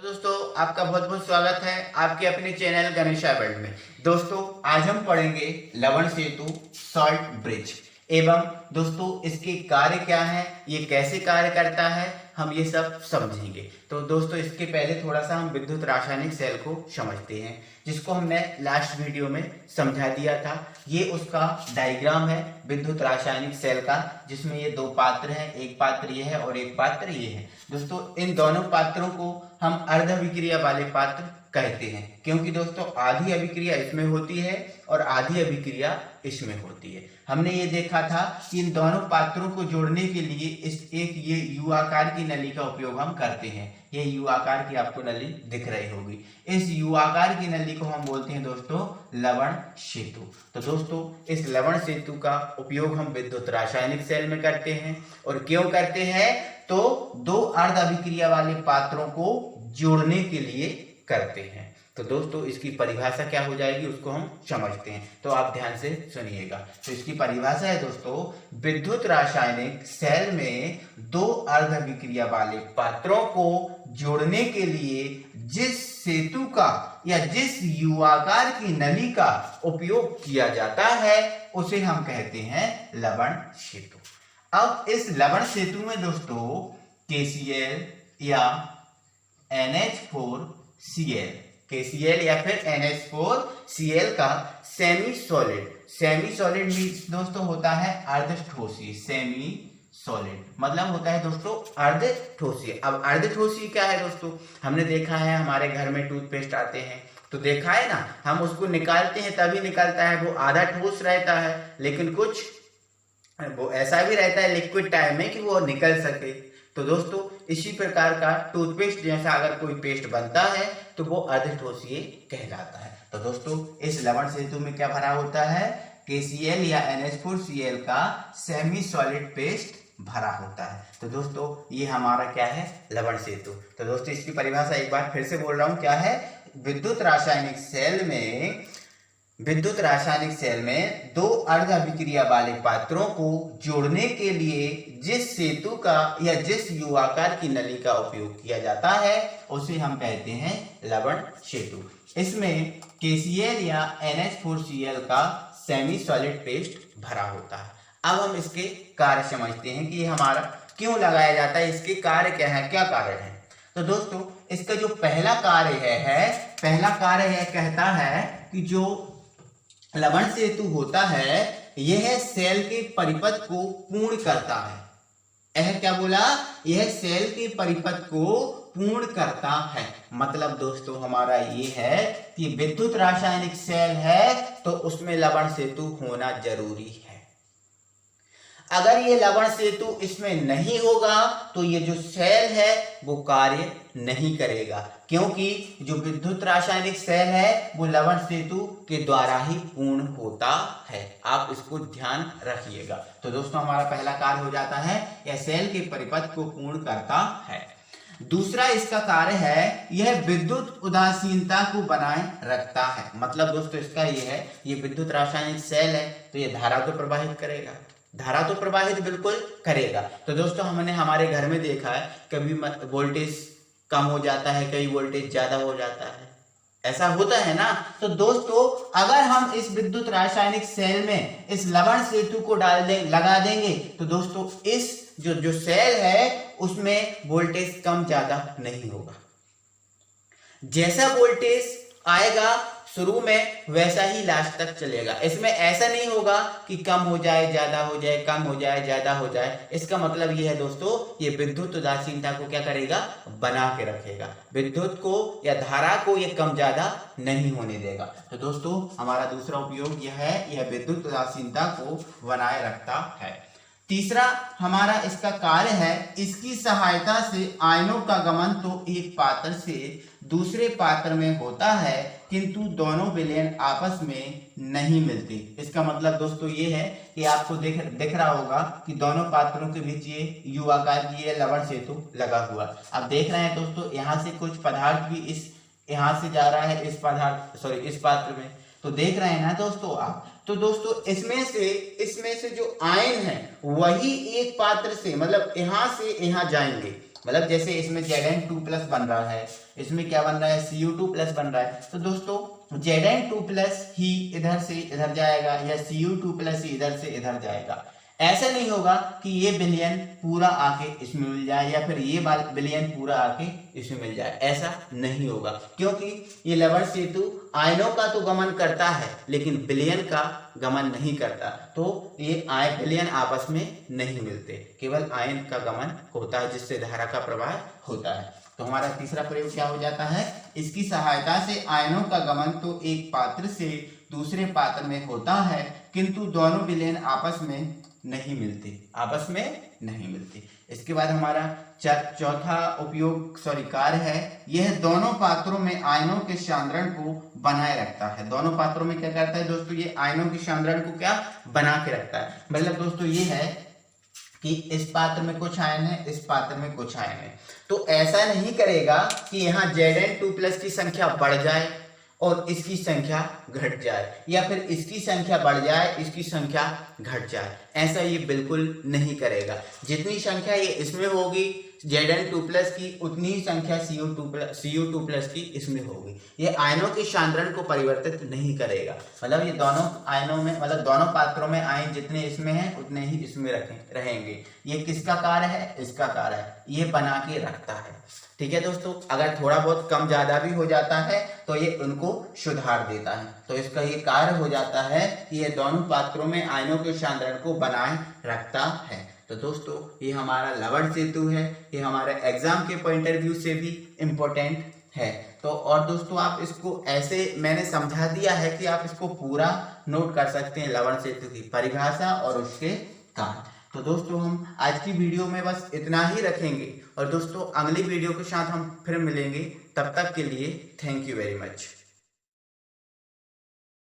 दोस्तों आपका बहुत बहुत स्वागत है आपके अपने चैनल गणेशा वर्ल्ड में। दोस्तों आज हम पढ़ेंगे लवण सेतु सॉल्ट ब्रिज एवं दोस्तों इसके कार्य क्या है, ये कैसे कार्य करता है, हम ये सब समझेंगे। तो दोस्तों इसके पहले थोड़ा सा हम विद्युत रासायनिक सेल को समझते हैं, जिसको हमने लास्ट वीडियो में समझा दिया था। ये उसका डायग्राम है विद्युत रासायनिक सेल का, जिसमें ये दो पात्र हैं, एक पात्र ये है और एक पात्र ये है। दोस्तों इन दोनों पात्रों को हम अर्ध अभिक्रिया वाले पात्र कहते हैं, क्योंकि दोस्तों आधी अभिक्रिया इसमें होती है और आधी अभिक्रिया इसमें होती है। हमने ये देखा था कि इन दोनों पात्रों को जोड़ने के लिए ये यू आकार की नली का उपयोग हम करते हैं। ये यू आकार की आपको नली दिख रही होगी। इस यू आकार की नली को हम बोलते हैं दोस्तों लवण सेतु। तो दोस्तों इस लवण सेतु का उपयोग हम विद्युत रासायनिक सेल में करते हैं। और क्यों करते हैं? तो दो अर्ध अभिक्रिया वाले पात्रों को जोड़ने के लिए करते हैं। तो दोस्तों इसकी परिभाषा क्या हो जाएगी उसको हम समझते हैं, तो आप ध्यान से सुनिएगा। तो इसकी परिभाषा है दोस्तों, विद्युत रासायनिक सेल में दो अर्ध अभिक्रिया वाले पात्रों को जोड़ने के लिए जिस सेतु का या जिस यू आकार की नली का उपयोग किया जाता है उसे हम कहते हैं लवण सेतु। अब इस लवण सेतु में दोस्तों KCl या NH4Cl KCl या फिर NH4Cl का सेमी सॉलिड मीन्स दोस्तों होता है अर्धठोसीय। सेमी सॉलिड मतलब होता है दोस्तों अर्धठोसीय। अब अर्धठोसीय क्या है दोस्तों? हमने देखा है हमारे घर में टूथपेस्ट आते हैं तो देखा है ना, हम उसको निकालते हैं तभी निकलता है, वो आधा ठोस रहता है, लेकिन कुछ वो ऐसा भी रहता है लिक्विड टाइप में कि वो निकल सके। तो दोस्तों इसी प्रकार का टूथपेस्ट जैसा अगर कोई पेस्ट बनता है तो वो अर्धठोसीय कहलाता है। तो दोस्तों इस लवण सेतु में क्या भरा होता है? KCl या NH4Cl का सेमी सॉलिड पेस्ट भरा होता है। तो दोस्तों ये हमारा क्या है? लवण सेतु। तो दोस्तों इसकी परिभाषा एक बार फिर से बोल रहा हूं, क्या है? विद्युत रासायनिक सेल में दो अर्ध अभिक्रिया वाले पात्रों को जोड़ने के लिए जिस सेतु का या जिस यू आकार की नली का उपयोग किया जाता है उसे हम कहते हैं लवण सेतु। इसमें KCl या NH4Cl का सेमी सॉलिड पेस्ट भरा होता है। अब हम इसके कार्य समझते हैं कि ये हमारा क्यों लगाया जाता है, इसके कार्य क्या है, क्या कारण है। तो दोस्तों इसका जो पहला कार्य है कहता है कि जो लवण सेतु होता है यह सेल के परिपथ को पूर्ण करता है। यह क्या बोला? यह सेल के परिपथ को पूर्ण करता है। मतलब दोस्तों हमारा ये है कि विद्युत रासायनिक सेल है तो उसमें लवण सेतु होना जरूरी है। अगर ये लवण सेतु इसमें नहीं होगा तो ये जो सेल है वो कार्य नहीं करेगा, क्योंकि जो विद्युत रासायनिक सेल है वो लवण सेतु के द्वारा ही पूर्ण होता है। आप इसको ध्यान रखिएगा। तो दोस्तों हमारा पहला कार्य हो जाता है यह सेल के परिपथ को पूर्ण करता है। दूसरा इसका कार्य है यह विद्युत उदासीनता को बनाए रखता है। मतलब दोस्तों इसका ये है, ये विद्युत रासायनिक सेल है तो ये धारा तो प्रवाहित करेगा, धारा तो प्रवाहित बिल्कुल करेगा। तो दोस्तों हमने हमारे घर में देखा है कभी वोल्टेज कम हो जाता है, कभी वोल्टेज ज्यादा हो जाता है, ऐसा होता है ना। तो दोस्तों अगर हम इस विद्युत रासायनिक सेल में इस लवण सेतु को लगा देंगे तो दोस्तों इस जो सेल है उसमें वोल्टेज कम ज्यादा नहीं होगा। जैसा वोल्टेज आएगा शुरू में वैसा ही लास्ट तक चलेगा। इसमें ऐसा नहीं होगा कि कम हो जाए ज्यादा हो जाए, कम हो जाए ज्यादा हो जाए। इसका मतलब ये है दोस्तों, ये विद्युत उदासीनता को क्या करेगा? बना के रखेगा। विद्युत को या धारा को ये कम ज्यादा नहीं होने देगा। तो दोस्तों हमारा दूसरा उपयोग यह है, यह विद्युत उदासीनता को बनाए रखता है। तीसरा हमारा इसका कार्य है, इसकी सहायता से आयनों का गमन तो एक पात्र से दूसरे पात्र में होता है किंतु दोनों विलयन आपस में नहीं मिलती। इसका मतलब दोस्तों ये है कि आपको दिख रहा होगा कि दोनों पात्रों के बीच ये यू आकार की ये लवण सेतु लगा हुआ। अब देख रहे हैं दोस्तों यहाँ से कुछ पदार्थ भी इस यहाँ से जा रहा है इस पात्र में, तो देख रहे हैं ना दोस्तों आप। तो दोस्तों इसमें से जो आयन है वही एक पात्र से मतलब यहां से यहां जाएंगे, मतलब जैसे इसमें Zn2+ बन रहा है, इसमें क्या बन रहा है, Cu2+ बन रहा है। तो दोस्तों Zn2+ ही इधर से इधर जाएगा या Cu2+ ही इधर से इधर जाएगा। ऐसा नहीं होगा कि ये विलयन पूरा आके इसमें मिल जाए या फिर ये विलयन पूरा आके इसमें मिल जाए, ऐसा नहीं होगा, क्योंकि ये लवण सेतु आयनों का तो गमन करता है लेकिन विलयन का गमन नहीं करता। तो ये विलयन आपस में नहीं मिलते, केवल आयन का गमन होता है जिससे धारा का प्रवाह होता है। तो हमारा तीसरा प्रयोग क्या हो जाता है, इसकी सहायता से आयनों का गमन तो एक पात्र से दूसरे पात्र में होता है किंतु दोनों विलयन आपस में नहीं मिलते, आपस में नहीं मिलते। इसके बाद हमारा चौथा कार्य है, यह दोनों पात्रों में आयनों के सांद्रण को बनाए रखता है। दोनों पात्रों में क्या करता है दोस्तों, ये आयनों के सांद्रण को क्या बना के रखता है। मतलब दोस्तों ये है कि इस पात्र में कुछ आयन है, इस पात्र में कुछ आयन है, तो ऐसा नहीं करेगा कि यहाँ Zn2+ की संख्या बढ़ जाए और इसकी संख्या घट जाए या फिर इसकी संख्या बढ़ जाए इसकी संख्या घट जाए, ऐसा ये बिल्कुल नहीं करेगा। जितनी संख्या ये इसमें होगी Zn2+ की उतनी ही संख्या Cu2+ की इसमें होगी। ये आयनों के सांद्रण को परिवर्तित नहीं करेगा, मतलब ये दोनों आयनों में, मतलब दोनों पात्रों में आयन जितने इसमें हैं उतने ही इसमें रहेंगे। ये किसका कार्य है, इसका कार्य है, ये बना के रखता है। ठीक है दोस्तों, अगर थोड़ा बहुत कम ज्यादा भी हो जाता है तो ये उनको सुधार देता है। तो इसका ये कार्य हो जाता है कि ये दोनों पात्रों में आयनों के सांद्रण को बनाए रखता है। तो दोस्तों ये हमारा लवण सेतु है, ये हमारे एग्जाम के पॉइंट ऑफ व्यू से भी इम्पोर्टेंट है। तो और दोस्तों आप इसको ऐसे मैंने समझा दिया है कि आप इसको पूरा नोट कर सकते हैं, लवण सेतु की परिभाषा और उसके कार्य। तो दोस्तों हम आज की वीडियो में बस इतना ही रखेंगे और दोस्तों अगली वीडियो के साथ हम फिर मिलेंगे। तब तक के लिए थैंक यू वेरी मच।